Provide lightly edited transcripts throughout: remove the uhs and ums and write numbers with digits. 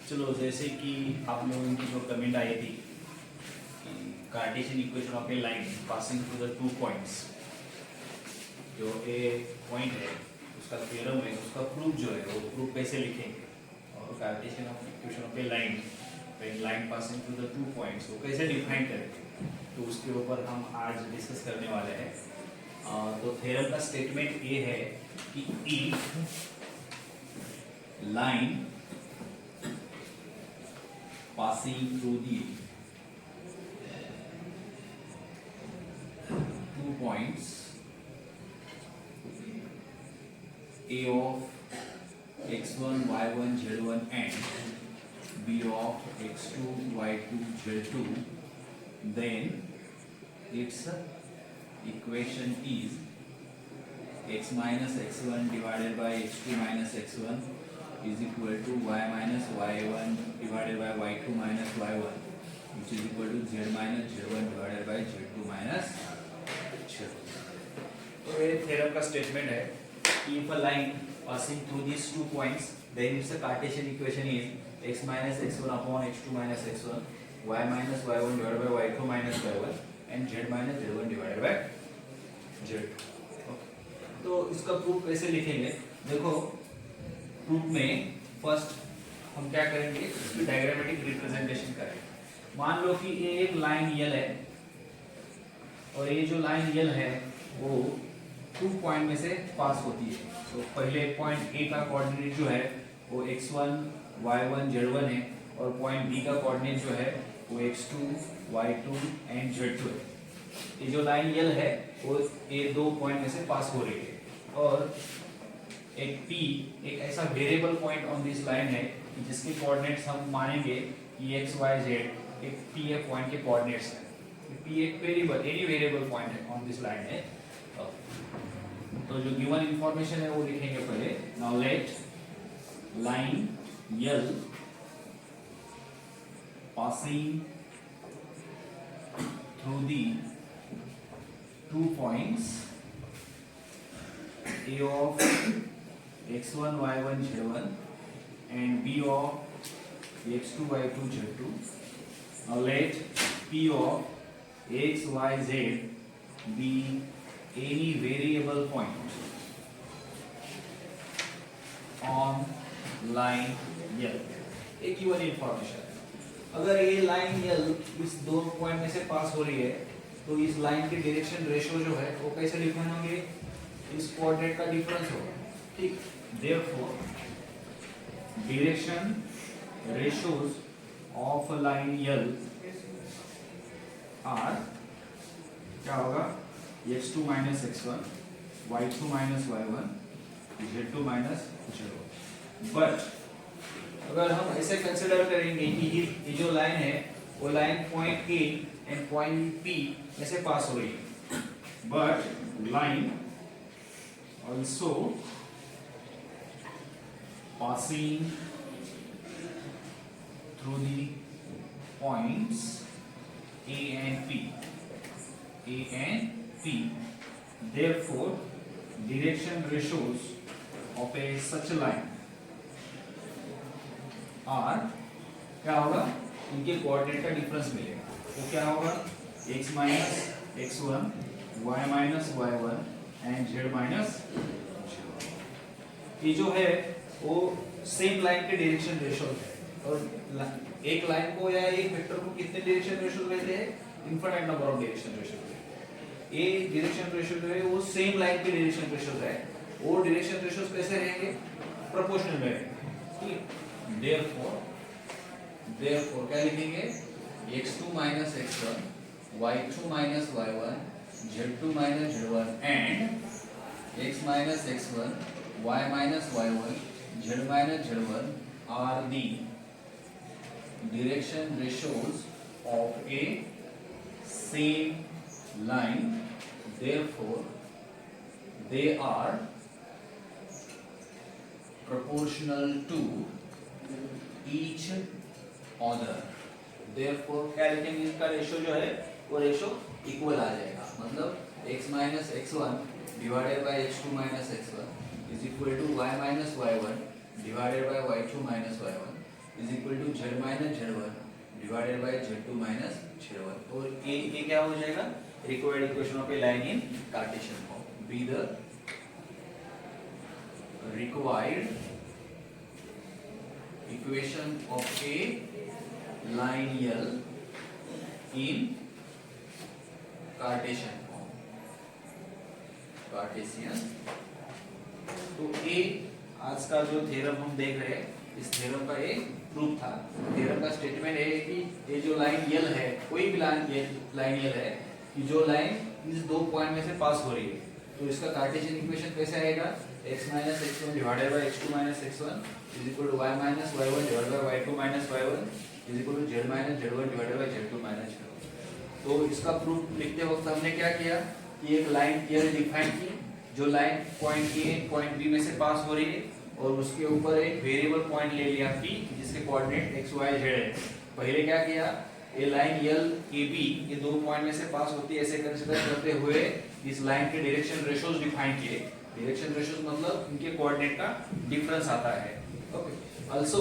चलो जैसे कि आप लोगों की जो कमेंट आई थी Cartesian equation of a line passing through the 2 points, जो ए पॉइंट है उसका थ्योरम है, उसका प्रूफ जो है वो प्रूफ कैसे लिखेंगे, और Cartesian of equation of a line passing through the 2 points वो कैसे डिफाइन करेंगे, तो उसके ऊपर हम आज डिस्कस करने वाले हैं। तो थ्योरम का स्टेटमेंट ये है कि if line passing through the 2 points A of x1, y1, z1 and B of x2, y2, z2, then its equation is x minus x1 divided by x2 minus x1 is equal to y minus y1 divided by y2 minus y1, which is equal to z minus z1 divided by z2 minus z2. तो ये theorem का statement है कि if a line passing through these 2 points, then its Cartesian equation is x minus x1 upon x2 minus x1, y minus y1 divided by y2 minus y1 and z minus z1 divided by z2. तो इसका proof कैसे लिखेंगे? देखो proof में first हम क्या करेंगे, इसकी डायग्रामेटिक रिप्रेजेंटेशन करेंगे। मान लो कि ये एक लाइन यल है और ये जो लाइन यल है वो 2 पॉइंट में से पास होती है। तो पहले पॉइंट ए का कोऑर्डिनेट जो है वो x1, y1, z1 है और पॉइंट बी का कोऑर्डिनेट जो है वो x2, y2 एंड z2 है। ये जो लाइन यल है वो ये 2 पॉइंट में से पास हो रही है और एक P एक ऐसा variable point on this line है जिसके कोऑर्डिनेट्स हम मानेंगे कि x, y, z एक P एक पॉइंट के कोऑर्डिनेट्स हैं। P एक वेरिएबल एनी वेरिएबल पॉइंट है ऑन दिस लाइन है। तो जो गिवन इंफॉर्मेशन है वो लिखेंगे पहले। Now let line L passing through the 2 points A of x1, y1, z1 and B of x2, y2, z2. Now let P of x, y, z be any variable point on line L. एक given information है। अगर ये line L इस 2 point में से पास हो रही है तो इस लाइन के डायरेक्शन रेशियो जो है वो कैसे डिफाइन होंगे? इस कोऑर्डिनेट का डिफरेंस होगा, ठीक। Therefore, direction ratios of a line L are क्या होगा? x2 minus x1, y2 minus y1, z2 minus z1. But अगर हम ऐसे कंसिडर करेंगे कि ये जो लाइन है वो line point A and point P में से पास हो रही है, but line also passing through the points A and P. Therefore, direction ratios of a such a line are क्या होगा? इनके कोऑर्डिनेट का डिफरेंस मिलेगा। तो क्या होगा? x minus x1, y minus y1 and z minus ये जो है वो सेम लाइन के डायरेक्शन रेशियो है और एक लाइन को या एक वेक्टर को कितने डायरेक्शन रेशियो रहते हैं? Infinite number of direction ratio. ये डायरेक्शन रेशियो जो है वो सेम लाइन के डायरेक्शन रेशियो है। वो डायरेक्शन रेशियो कैसे रहेंगे? प्रोपोर्शनल में रहेंगे। देयरफॉर क्या लिखेंगे? x2 minus x1, y2 minus y1, z2 minus z1 and x minus x1, y minus y1, z minus z1 are the direction ratios of a same line. Therefore, they are proportional to each other. Therefore, क्या लिखेंगे? इसका ratio जो है वो ratio equal आ जाएगा। मतलब x minus x1 divided by x2 minus x1 is equal to y minus y1 divided by y2 minus y1 is equal to z minus z1 divided by z2 minus z1। और ये क्या हो जाएगा, required equation of a line in Cartesian form. Be the required equation of a lineal in Cartesian form। Cartesian। तो ए आज का जो theorem हम देख रहे हैं, इस थ्योरम का एक प्रूफ था। थ्योरम का स्टेटमेंट है कि ये जो लाइन यल है, कोई भी लाइन यल है कि जो लाइन इस दो पॉइंट में से पास हो रही है, तो इसका कार्टेशियन इक्वेशन कैसे आएगा, x minus x1 divided by x2 minus x1 is equal to y minus y1 divided by y2 minus y1 is equal to z minus z1 divided by z2 minus z1। तो इसका proof लिखते वक्त हमने क्या किया कि एक line clear define की, जो line point A point B में से पास हो रही है, और उसके ऊपर एक वेरिएबल पॉइंट ले लिया p जिसके कोऑर्डिनेट x y z है। पहले क्या किया, ये लाइन यल ए बी ये दो पॉइंट में से पास होती है, ऐसे कंसीडर करते हुए इस लाइन के डायरेक्शन रेशियोज डिफाइन किए। डायरेक्शन रेशियोज मतलब इनके कोऑर्डिनेट का डिफरेंस आता है। ओके, आल्सो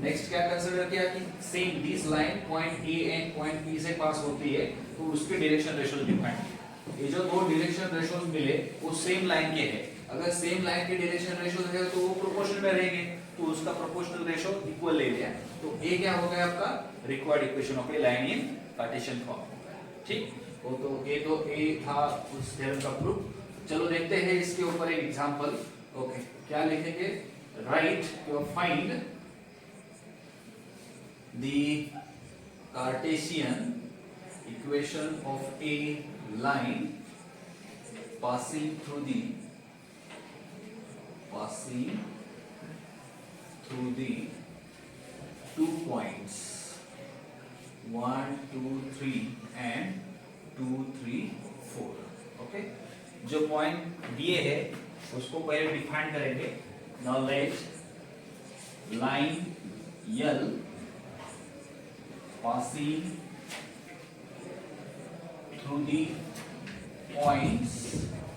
नेक्स्ट क्या कंसीडर किया कि same this line point A and point B से पास होती है, तो उसके डायरेक्शन रेशियोज डिफाइन। ये जो दो डायरेक्शन रेशियोज मिले वो सेम लाइन के हैं। अगर सेम लाइन के डायरेक्शन रेशियोज है तो वो प्रोपोर्शनल में रहेंगे, तो उसका प्रोपोर्शनल रेशियो इक्वल ले लिया। तो ए क्या हो गया आपका, required equation of a line in Cartesian form हो गया। ठीक, वो तो ए था उस थ्योरम का प्रूफ। चलो देखते हैं इसके ऊपर एक एग्जांपल। ओके, क्या लिखेंगे, राइट और find the Cartesian equation of a line passing through the 2 points 1 2 3 and 2 3 4। Okay, जो पॉइंट दिए है उसको पहले डिफाइन करेंगे। Now let line L passing through the points,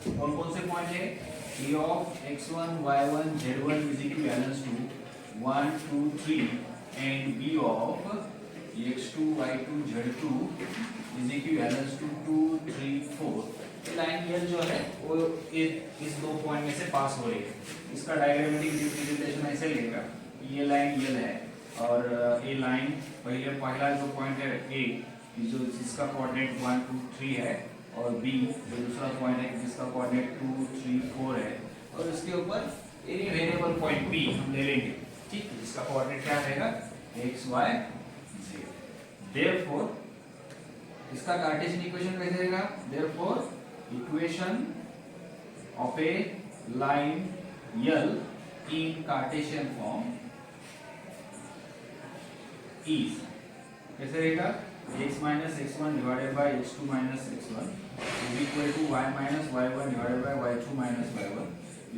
कौन कौन से पॉइंट है, p of x1 y1 z1 is equivalent to 1 2 3 and b of x2 y2 z2 is equivalent to 2 3 4। ये लाइन यल जो है वो इस दो पॉइंट में से पास हो रही है। इसका डायग्रामेटिक रिप्रेजेंटेशन ऐसे लेगा, ये लाइन यल है और ये लाइन पहला जो पॉइंट है a जो जिसका कोऑर्डिनेट 1 2 3 है, और b जो दूसरा पॉइंट है जिसका कोऑर्डिनेट 2 3 4 है, और इसके ऊपर एनी वेरिएबल पॉइंट p हम ले लेंगे। ठीक, जिसका कोऑर्डिनेट क्या रहेगा, x y z। देयरफॉर इसका कार्टेशियन इक्वेशन कैसे रहेगा, therefore equation of a line L in Cartesian form is कैसे रहेगा, x minus x1 divided by x2 minus x1 is equal to y minus y1 divided by y2 minus y1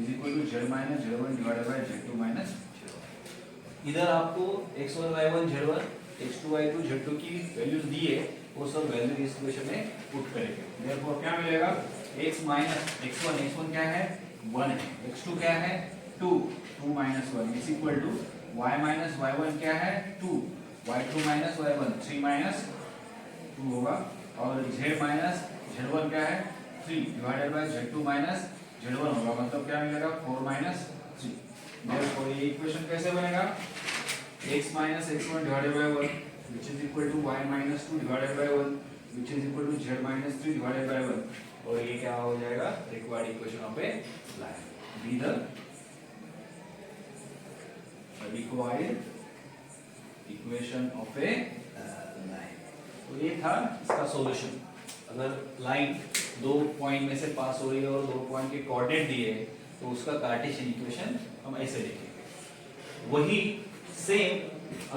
is equal to z minus z1 divided by z2 minus z1। इधर आपको x1 y1 z1 x2 y2 z2 की values दी है, वो सब value इस equation में put करेंगे। Therefore क्या मिलेगा, x minus x1 क्या है 1 है, x2 क्या है 2 minus 1 is equal to y minus y1 क्या है 2 y2 minus y1 3 minus 2 होगा, और z माइनस z1 क्या है 3 divided by z2 minus z1 होगा, मतलब क्या मिलेगा 4 माइनस 3। देयरफॉर ये इक्वेशन कैसे बनेगा, x minus x1 divided bye 1 which is equal to y minus 2 divided by 1 which is equal to z minus 3 divided by 1, और ये क्या हो जाएगा, required equation of a line. Be the required equation of a line. तो ये था इसका solution. अगर लाइन दो पॉइंट में से पास हो रही है और दो पॉइंट के कोऑर्डिनेट दिए हैं, तो उसका कार्टेशियन इक्वेशन हम ऐसे लिखेंगे। वही सेम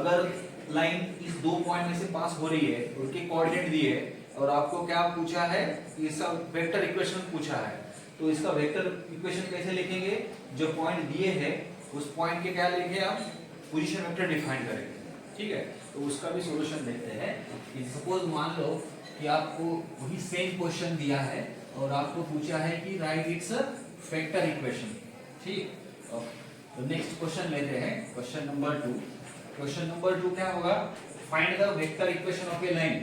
अगर लाइन इस दो पॉइंट में से पास हो रही है, उनके कोऑर्डिनेट दिए हैं, और आपको क्या पूछा है, ये सब वेक्टर इक्वेशन पूछा है, तो इसका वेक्टर इक्वेशन कैसे लिखेंगे, जो पॉइंट दिए हैं उस पॉइंट के क्या लिखेंगे, आप पोजीशन वेक्टर डिफाइन करेंगे। ठीक है, तो उसका भी सॉल्यूशन देखते हैं। कि सपोज मान लो कि आपको वही सेम क्वेश्चन दिया है और आपको पूछा है कि right it's a vector equation. ठीक, तो नेक्स्ट क्वेश्चन लेते हैं, क्वेश्चन नंबर 2। क्वेश्चन नंबर 2 क्या होगा, find the vector equation of a line.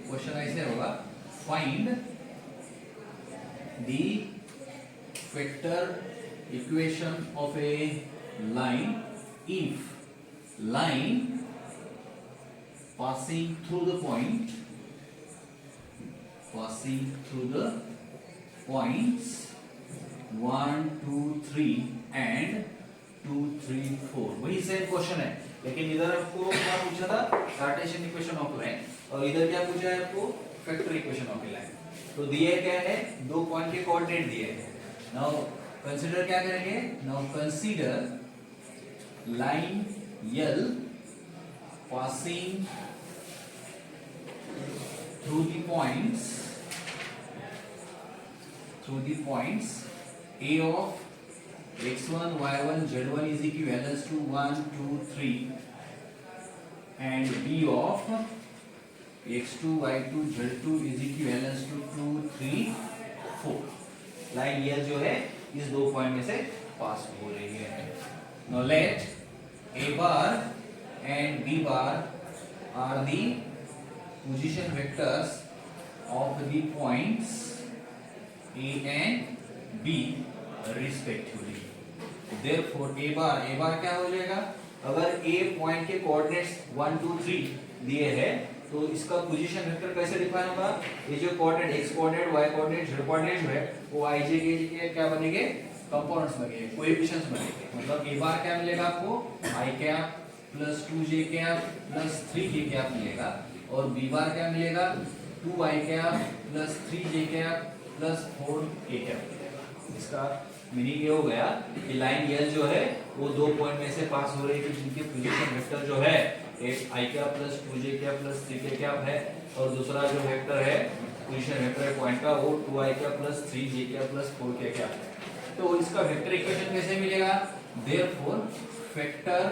Question ऐसे होगा, find the vector equation of a line if line passing through the points 1 2 3 and 2 3 4। वही same question है, लेकिन इधर आपको क्या पूछा था, कार्टेशियन इक्वेशन ऑफ लाइन, और इधर क्या पूछा है आपको, वेक्टर इक्वेशन ऑफ लाइन। तो दिए क्या है, दो पॉइंट के कोऑर्डिनेट दिए हैं। नाउ कंसीडर क्या करेंगे, now consider line L passing through the points A of x1 y1 z1 is equivalent to 1 2 3 and B of x2 y2 z2 is equivalent to 2 3 4। Line L जो है इस दो point में से पास हो रही है। Now let A bar and B bar are the position vectors of the points A and B respectively। Therefore A bar क्या हो जाएगा, अगर A पॉइंट के कोऑर्डिनेट्स 1 2 3 दिए हैं तो इसका पोजीशन वेक्टर कैसे डिफाइन होगा, ये जो coordinate x coordinate y coordinate z coordinate है वो i j के क्या बनेंगे, कंपोनेंट्स बनेंगे, कोएफिशिएंट्स बनेंगे। मतलब A बार क्या मिलेगा आपको, i cap plus 2j cap plus 3k cap मिलेगा, और B बार क्या मिलेगा, 2i cap plus 3j cap plus 4k cap मिलेगा। इसका मीनिंग ये हो गया कि लाइन L जो है वो दो पॉइंट में से पास हो रही है जिनके पोजीशन वेक्टर जो है एक i cap plus 2j cap plus 3k cap है, और दूसरा जो वेक्टर है पोजीशन वेक्टर है पॉइंट का वो 2i cap plus 3j cap plus 4k cap है। तो इसका वेक्टर इक्वेशन कैसे मिलेगा, therefore vector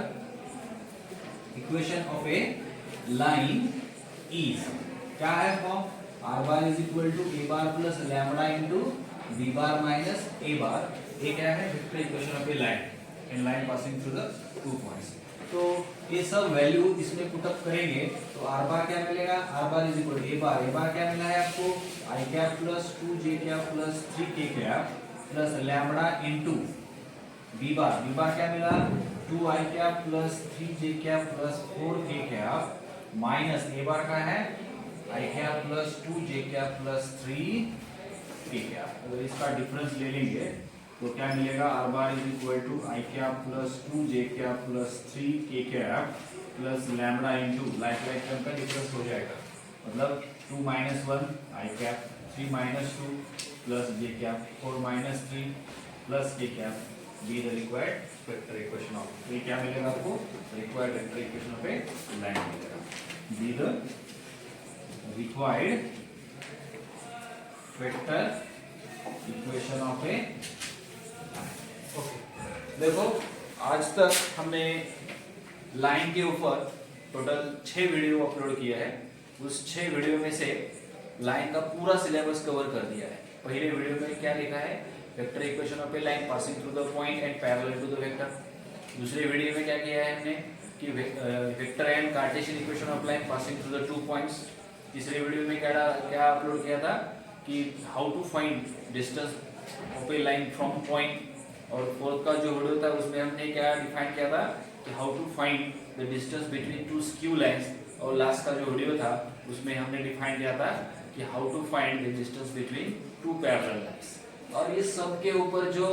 equation of a line is क्या है form, r bar is equal to a bar plus lambda into b bar minus a bar. ये क्या है, vector equation of a line in line passing through the two points. तो ये सब value इसमें put up करेंगे तो r बार क्या मिलेगा, r bar is equal to a bar क्या मिला है आपको, i cap plus 2j cap plus 3k cap plus lambda into b bar क्या मिला, 2i cap plus 3j cap plus 4k cap minus a bar का है i cap plus 2j cap plus 3k cap. अगर इसका difference ले लेंगे तो क्या मिलेगा, r bar is equal to i cap plus 2j cap plus 3k cap plus lambda into like term का डिफरेंस हो जाएगा, मतलब 2 minus 1 i cap 3 minus 2 plus j cap 4 minus 3 plus k cap be the required vector equation of, तो ये क्या मिलेगा आपको, required vector equation of a line मिलेगा, be the required vector equation of a line। Okay देखो आज तक हमने लाइन के ऊपर टोटल 6 वीडियो अपलोड किया है, उस 6 वीडियो में से लाइन का पूरा सिलेबस कवर कर दिया है। पहले वीडियो में क्या लिखा है, vector equation of a line passing through the point and parallel to the vector. दूसरे वीडियो में क्या किया है हमने कि vector and Cartesian equation of line passing through the two points. तीसरे वीडियो में क्या अपलोड किया था कि how to find distance of a line from point, और फोर्थ का जो वीडियो था उसमें हमने क्या डिफाइन किया था कि how to find the distance between two skew lines, और लास्ट का जो वीडियो था उसमें हमने डिफाइन किया था कि how to find the distance between two parallel lines. और ये सब के ऊपर जो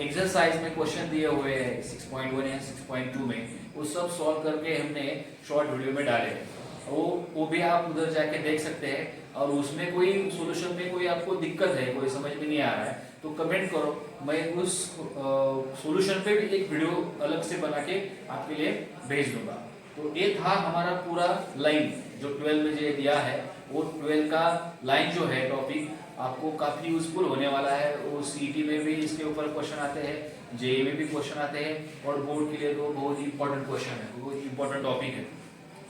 एक्सरसाइज में क्वेश्चन दिए हुए हैं 6.1 या 6.2 में, वो सब सॉल्व करके हमने शॉर्ट वीडियो में डाले हैं, वो भी आप उधर जाके देख सकते हैं। और उसमें कोई सॉल्यूशन में कोई आपको दिक्कत है, कोई समझ में नहीं आ रहा है तो कमेंट करो, मैं उस सॉल्यूशन पे भी एक वीडियो अलग से बना के आपके लिए भेज दूंगा। तो ये था हमारा पूरा लाइन जो 12 में जो दिया है, वो 12 का लाइन जो है टॉपिक आपको काफी यूजफुल होने वाला है। वो सीईटी में भी इसके ऊपर क्वेश्चन आते हैं, जेईई में भी क्वेश्चन आते हैं, और बोर्ड के लिए तो बहुत ही इंपॉर्टेंट क्वेश्चन है, बहुत इंपॉर्टेंट टॉपिक है।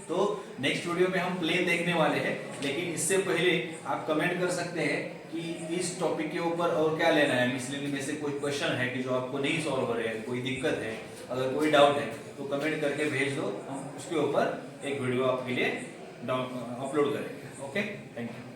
तो नेक्स्ट वीडियो में हम प्लेन देखने वाले हैं, लेकिन इससे पहले आप कमेंट कर सकते हैं कि इस टॉपिक के ऊपर और क्या लेना है, मिसलेनियस में से कोई क्वेश्चन है कि जो आपको नहीं सॉल्व हो रहे हैं, कोई दिक्कत है, अगर कोई डाउट है तो कमेंट करके भेज दो, हम उसके ऊपर एक वीडियो आपके लिए अपलोड करेंगे। Okay, thank you.